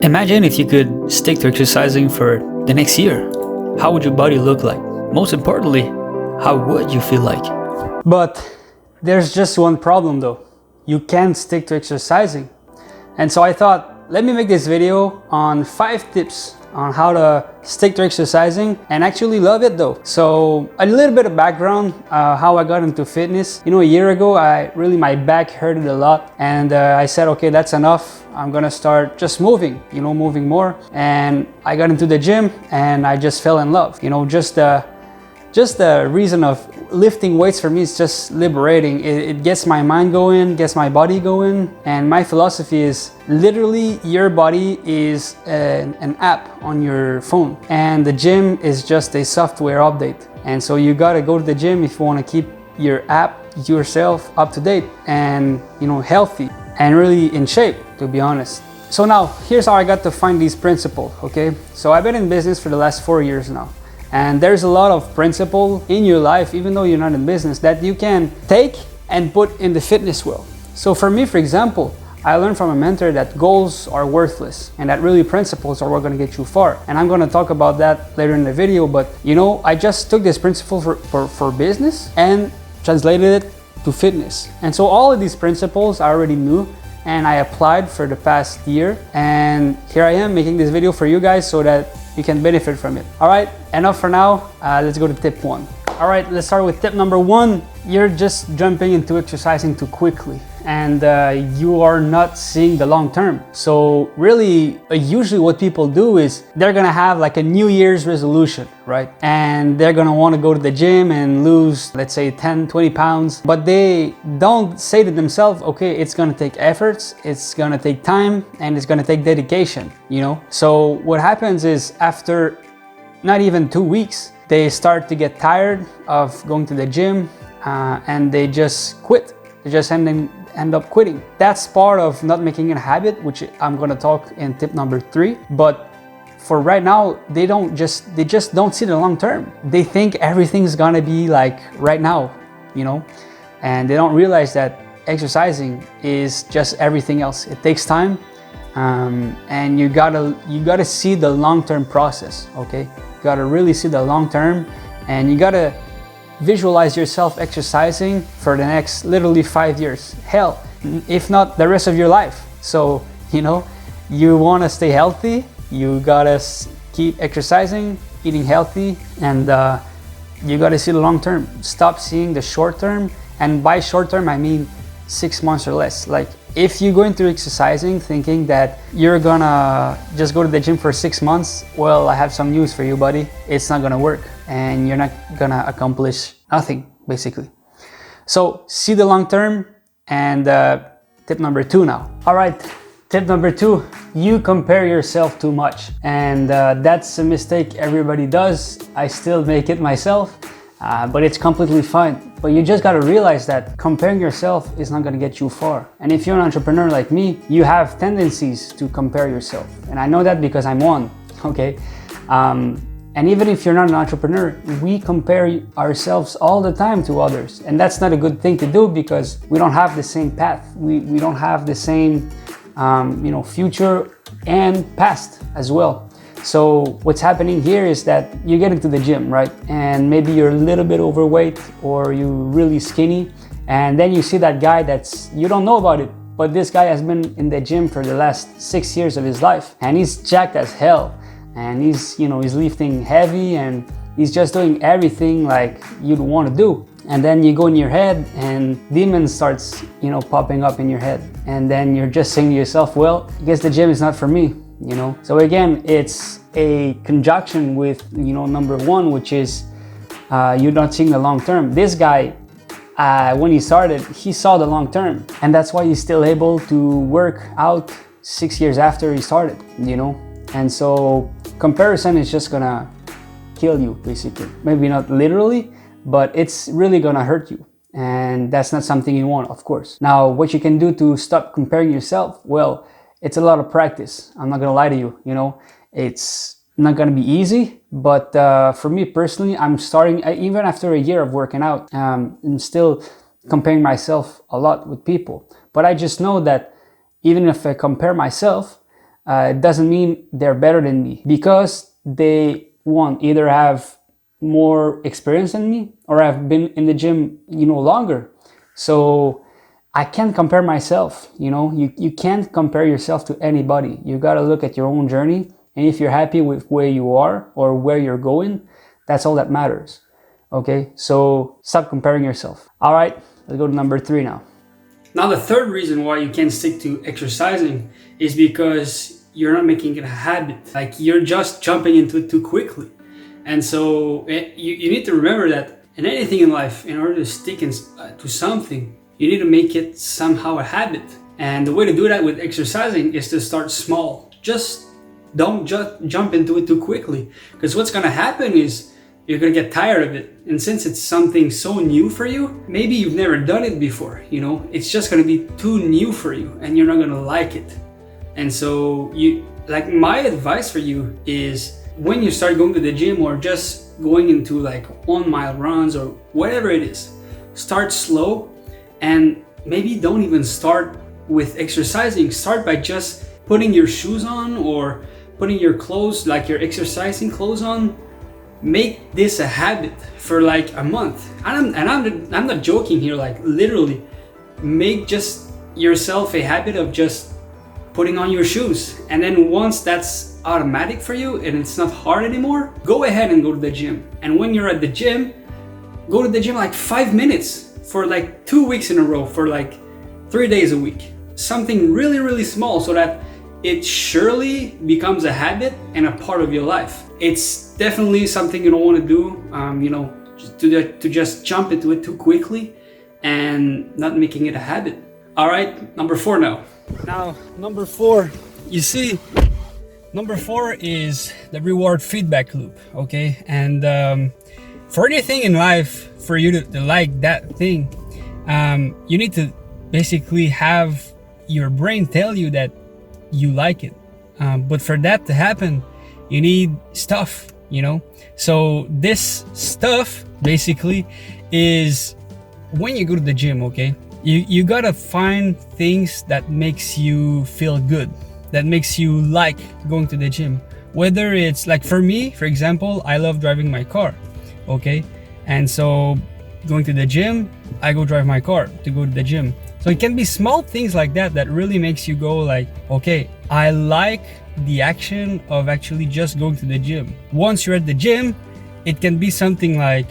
Imagine if you could stick to exercising for the next year. How would your body look like? Most importantly, how would you feel like? But there's just one problem though. You can't stick to exercising. And so I thought, let me make this video on 5 tips on how to stick to exercising and actually love it though. So a little bit of background, how I got into fitness. A year ago, my back hurted a lot, and I said, okay, that's enough. I'm gonna start just moving, moving more. And I got into the gym and I just fell in love. Just the reason of lifting weights for me is just liberating. It gets my mind going, gets my body going. And my philosophy is literally your body is an app on your phone, and the gym is just a software update. And so you gotta go to the gym if you wanna keep your app, yourself up to date and healthy and really in shape, to be honest. So now here's how I got to find these principles, okay? So I've been in business for the last 4 years now. And there's a lot of principle in your life, even though you're not in business, that you can take and put in the fitness world. So for me, for example, I learned from a mentor that goals are worthless and that really principles are what gonna get you far. And I'm gonna talk about that later in the video, but I just took this principle for business and translated it to fitness. And so all of these principles I already knew and I applied for the past year. And here I am making this video for you guys so that you can benefit from it. All right, enough for now. Let's go to tip 1. All right, let's start with tip number 1. You're just jumping into exercising too quickly and you are not seeing the long term. So really, usually what people do is they're gonna have like a New Year's resolution, right? And they're gonna wanna go to the gym and lose, let's say 10, 20 pounds, but they don't say to themselves, okay, it's gonna take efforts, it's gonna take time, and it's gonna take dedication, So what happens is after not even 2 weeks, they start to get tired of going to the gym and they just quit. They just end up quitting. That's part of not making it a habit, which I'm gonna talk in tip number 3. But for right now, they just don't see the long term. They think everything's gonna be like right now, and they don't realize that exercising is just everything else. It takes time, and you gotta see the long-term process, okay? You gotta really see the long term, and you gotta visualize yourself exercising for the next literally 5 years. Hell, if not the rest of your life. So, you wanna stay healthy, you gotta keep exercising, eating healthy, and you gotta see the long term. Stop seeing the short term, and by short term, I mean 6 months or less. Like, if you go into exercising thinking that you're gonna just go to the gym for 6 months, well, I have some news for you, buddy. It's not gonna work, and you're not gonna accomplish nothing, basically. So see the long term. And tip number 2 now. All right, tip number 2, you compare yourself too much. And that's a mistake everybody does. I still make it myself. But it's completely fine. But you just gotta realize that comparing yourself is not gonna get you far. And if you're an entrepreneur like me, you have tendencies to compare yourself. And I know that because I'm one, okay? And even if you're not an entrepreneur, we compare ourselves all the time to others. And that's not a good thing to do because we don't have the same path. We don't have the same future and past as well. So what's happening here is that you get into the gym, right? And maybe you're a little bit overweight or you're really skinny. And then you see that guy you don't know about it, but this guy has been in the gym for the last 6 years of his life. And he's jacked as hell. And he's lifting heavy and he's just doing everything like you'd want to do. And then you go in your head and demons starts, popping up in your head. And then you're just saying to yourself, well, I guess the gym is not for me. So again, it's a conjunction with number 1, which is you're not seeing the long term. This guy, when he started, he saw the long term, and that's why he's still able to work out 6 years after he started. And so comparison is just gonna kill you, basically. Maybe not literally, but it's really gonna hurt you, and that's not something you want, of course. Now, what you can do to stop comparing yourself, well, it's a lot of practice. I'm not gonna lie to you, it's not gonna be easy, but for me personally, I'm starting, even after a year of working out, I'm still comparing myself a lot with people. But I just know that even if I compare myself, it doesn't mean they're better than me, because they, one, either have more experience than me or have been in the gym, longer. So I can't compare myself. You can't compare yourself to anybody. You got to look at your own journey, and if you're happy with where you are or where you're going, that's all that matters. Okay, so stop comparing yourself. All right, let's go to number 3 now. Now, the third reason why you can't stick to exercising is because you're not making it a habit. Like, you're just jumping into it too quickly. And so you need to remember that in anything in life, in order to stick to something, you need to make it somehow a habit. And the way to do that with exercising is to start small. Just don't jump into it too quickly, because what's going to happen is you're going to get tired of it. And since it's something so new for you, maybe you've never done it before, it's just going to be too new for you and you're not going to like it. And so my advice for you is, when you start going to the gym or just going into like 1 mile runs or whatever it is, start slow, and maybe don't even start with exercising. Start by just putting your shoes on or putting your clothes, like your exercising clothes on. Make this a habit for like a month. And I'm not joking here, like literally make just yourself a habit of just putting on your shoes. And then once that's automatic for you and it's not hard anymore, go ahead and go to the gym. And when you're at the gym, go to the gym like 5 minutes for like 2 weeks in a row, for like 3 days a week. Something really, really small, so that it surely becomes a habit and a part of your life. It's definitely something you don't want to do, to just jump into it too quickly and not making it a habit. All right, number 4 now. Now, number 4, you see, number 4 is the reward feedback loop, okay? And for anything in life, for you to like that thing, you need to basically have your brain tell you that you like it. But for that to happen, you need stuff, So this stuff basically is when you go to the gym, okay? You gotta find things that makes you feel good, that makes you like going to the gym. Whether it's like, for me, for example, I love driving my car, okay? And so going to the gym, I go drive my car to go to the gym. So it can be small things like that that really makes you go like, okay, I like the action of actually just going to the gym. Once you're at the gym, it can be something like,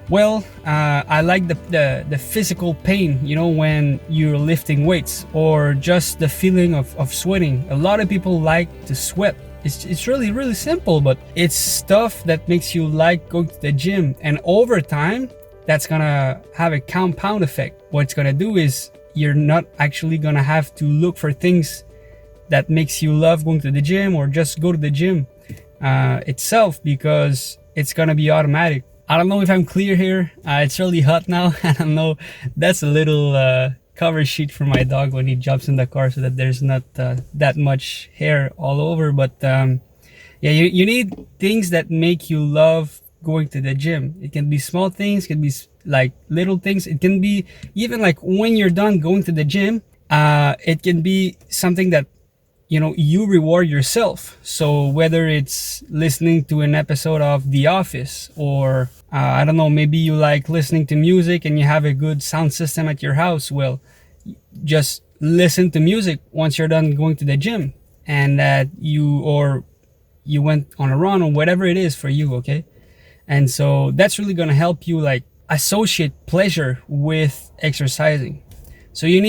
well, I like the physical pain, when you're lifting weights, or just the feeling of sweating. A lot of people like to sweat. It's really, really simple, but it's stuff that makes you like going to the gym. And over time, that's gonna have a compound effect. What it's gonna do is, you're not actually gonna have to look for things that makes you love going to the gym, or just go to the gym itself, because it's gonna be automatic. I don't know if I'm clear here. It's really hot now. I don't know. That's a little cover sheet for my dog when he jumps in the car, so that there's not that much hair all over. But yeah, you need things that make you love going to the gym. It can be small things, it can be like little things. It can be even like when you're done going to the gym, it can be something that you reward yourself. So whether it's listening to an episode of The Office, or I don't know, maybe you like listening to music and you have a good sound system at your house, well, just listen to music once you're done going to the gym, and that you went on a run, or whatever it is for you, okay? And so that's really going to help you like associate pleasure with exercising. So you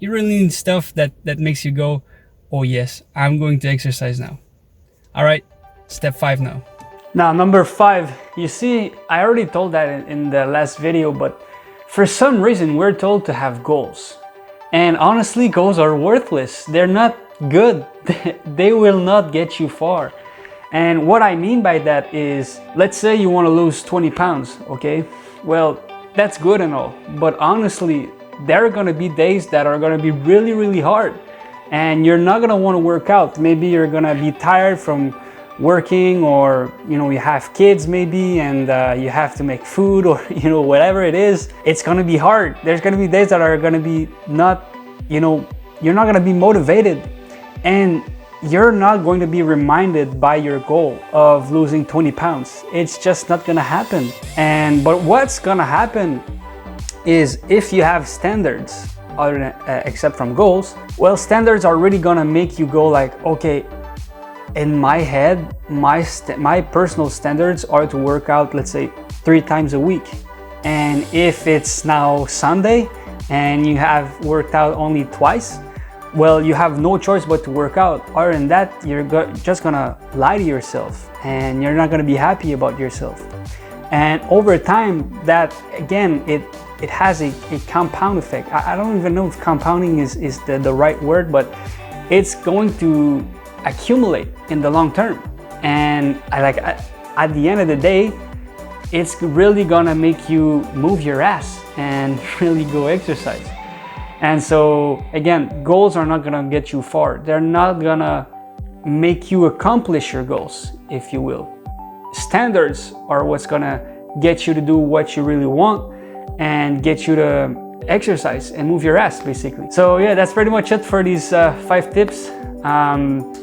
really need stuff that makes you go, oh yes, I'm going to exercise now. All right, step 5 now. Now, number 5, you see, I already told that in the last video, but for some reason we're told to have goals. And honestly, goals are worthless. They're not good. They will not get you far. And what I mean by that is, let's say you want to lose 20 pounds, okay? Well, that's good and all, but honestly, there are going to be days that are going to be really, really hard, and you're not going to want to work out. Maybe you're going to be tired from working, or you have kids maybe, and you have to make food, or whatever it is. It's going to be hard. There's going to be days that are going to be not, you're not going to be motivated. And you're not going to be reminded by your goal of losing 20 pounds. It's just not gonna happen. But what's gonna happen is if you have standards, other than, except from goals, well, standards are really gonna make you go like, okay, in my head, my personal standards are to work out, let's say 3 times a week. And if it's now Sunday and you have worked out only twice, well, you have no choice but to work out. Other than that, you're just gonna lie to yourself and you're not gonna be happy about yourself. And over time, that again, it has a compound effect. I don't even know if compounding is the right word, but it's going to accumulate in the long term. And at the end of the day, it's really gonna make you move your ass and really go exercise. And so again, goals are not gonna get you far. They're not gonna make you accomplish your goals, if you will. Standards are what's gonna get you to do what you really want and get you to exercise and move your ass, basically. So yeah, that's pretty much it for these 5 tips.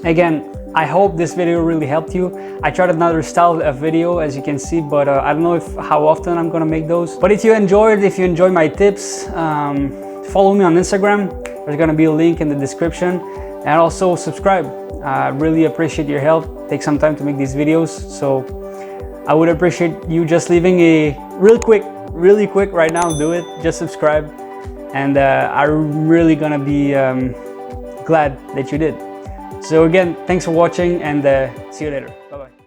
Again, I hope this video really helped you. I tried another style of video, as you can see, but I don't know how often I'm gonna make those. But if you enjoy my tips, follow me on Instagram. There's gonna be a link in the description, and also subscribe. I really appreciate your help. Take some time to make these videos, so I would appreciate you just leaving a really quick right now. Do it, just subscribe, and I'm really gonna be glad that you did. So again, thanks for watching, and see you later. Bye bye.